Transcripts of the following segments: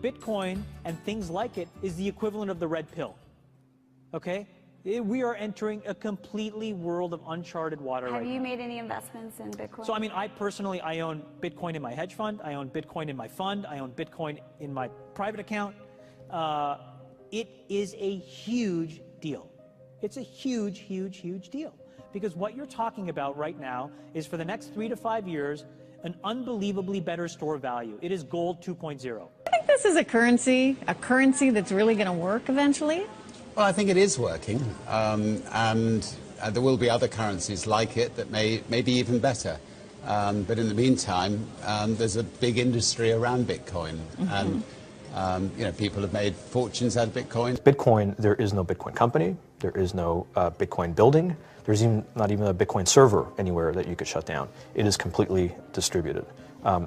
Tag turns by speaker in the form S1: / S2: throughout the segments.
S1: Bitcoin and things like it is the equivalent of the red pill, okay? We are entering a completely world of uncharted water right now.
S2: Have you made any investments in Bitcoin?
S1: So, I mean, I personally own Bitcoin in my hedge fund. I own Bitcoin in my fund. I own Bitcoin in my private account. It is a huge deal. It's a huge, huge, huge deal. Because what you're talking about right now is for the next 3 to 5 years, an unbelievably better store value. It is gold 2.0.
S3: I think this is a currency that's really going to work eventually.
S4: Well, I think it is working, and there will be other currencies like it that may be even better. But in the meantime, there's a big industry around Bitcoin, and people have made fortunes out of Bitcoin.
S5: Bitcoin, there is no Bitcoin company, there is no Bitcoin building, there's not even a Bitcoin server anywhere that you could shut down. It is completely distributed.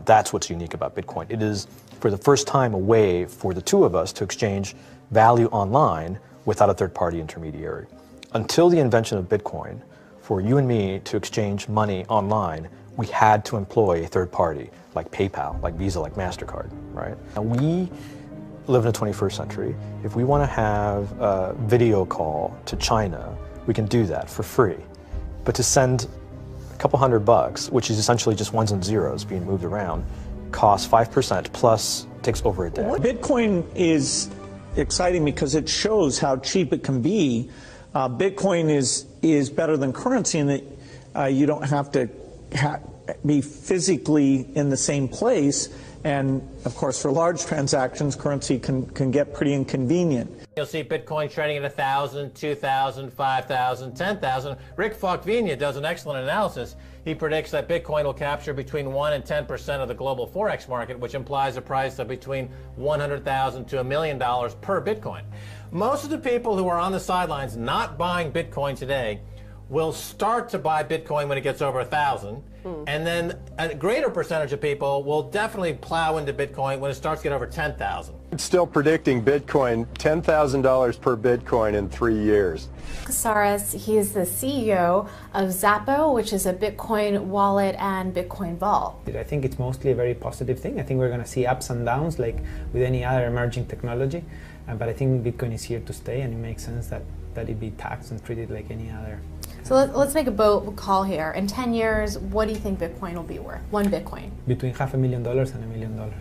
S5: That's what's unique about Bitcoin. It is, for the first time, a way for the two of us to exchange value online without a third-party intermediary. Until the invention of Bitcoin, for you and me to exchange money online, we had to employ a third party, like PayPal, like Visa, like MasterCard, right? Now we live in the 21st century. If we want to have a video call to China, we can do that for free. But to send a couple $100, which is essentially just ones and zeros being moved around, costs 5% plus takes over a day.
S6: Bitcoin is exciting because it shows how cheap it can be. Bitcoin is better than currency in that you don't have to be physically in the same place. And of course, for large transactions, currency can get pretty inconvenient.
S7: You'll see Bitcoin trading at 1,000, 2,000, 5,000, 10,000. Rick Falkvinia does an excellent analysis. He predicts that Bitcoin will capture between 1 and 10% of the global Forex market, which implies a price of between $100,000 to $1 million per Bitcoin. Most of the people who are on the sidelines not buying Bitcoin today will start to buy Bitcoin when it gets over 1,000, and then a greater percentage of people will definitely plow into Bitcoin when it starts to get over 10,000.
S8: It's still predicting Bitcoin $10,000 per Bitcoin in 3 years.
S9: Casares, he is the CEO of Zappo, which is a Bitcoin wallet and Bitcoin vault.
S10: I think it's mostly a very positive thing. I think we're going to see ups and downs like with any other emerging technology, but I think Bitcoin is here to stay, and it makes sense that it be taxed and treated like any other.
S9: So let's make a bold call here. In 10 years, what do you think Bitcoin will be worth? One Bitcoin?
S10: Between $500,000 and $1 million.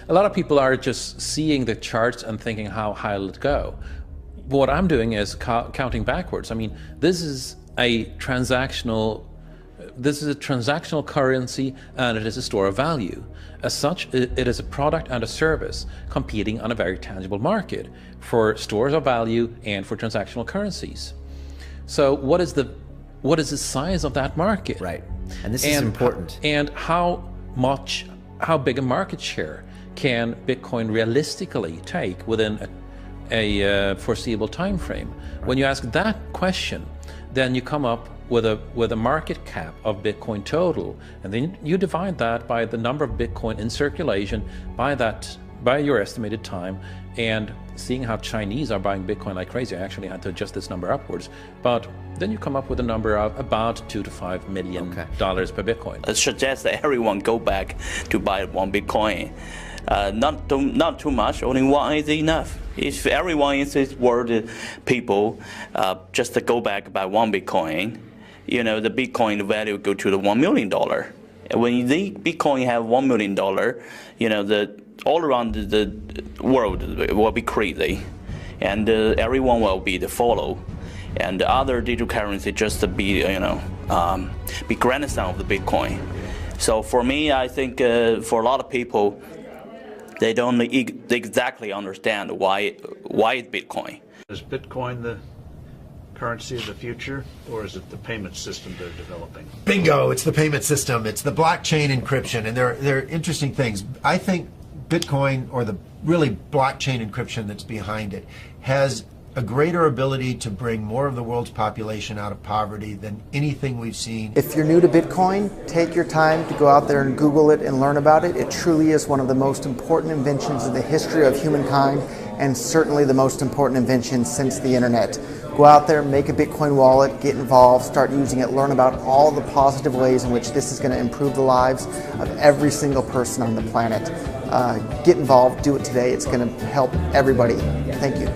S11: A lot of people are just seeing the charts and thinking, how high will it go? What I'm doing is counting backwards. I mean, this is a transactional currency, and it is a store of value. As such, it is a product and a service competing on a very tangible market for stores of value and for transactional currencies. So what is the size of that market?
S12: Right, and this is important.
S11: And how big a market share can Bitcoin realistically take within a foreseeable time frame? Right. When you ask that question, then you come up with a market cap of Bitcoin total, and then you divide that by the number of Bitcoin in circulation by your estimated time, and seeing how Chinese are buying Bitcoin like crazy. I actually had to adjust this number upwards, but then you come up with a number of about $2 to $5 million per Bitcoin.
S13: I suggest that everyone go back to buy one Bitcoin. Not too much, only one is enough. If everyone in this world, people, just to go back buy one Bitcoin, the Bitcoin value go to the $1 million. When the Bitcoin have $1 million, all around the world will be crazy, and everyone will be the follow, and the other digital currency just to be be grandson of the Bitcoin. So for me, I think for a lot of people, they don't exactly understand why it's Bitcoin.
S14: Is Bitcoin the currency of the future, or is it the payment system they're developing?
S12: Bingo! It's the payment system. It's the blockchain encryption, and they're interesting things. I think Bitcoin, or the really blockchain encryption that's behind it, has a greater ability to bring more of the world's population out of poverty than anything we've seen.
S15: If you're new to Bitcoin, take your time to go out there and Google it and learn about it. It truly is one of the most important inventions in the history of humankind, and certainly the most important invention since the internet. Go out there, make a Bitcoin wallet, get involved, start using it, learn about all the positive ways in which this is going to improve the lives of every single person on the planet. Get involved, do it today. It's going to help everybody. Thank you.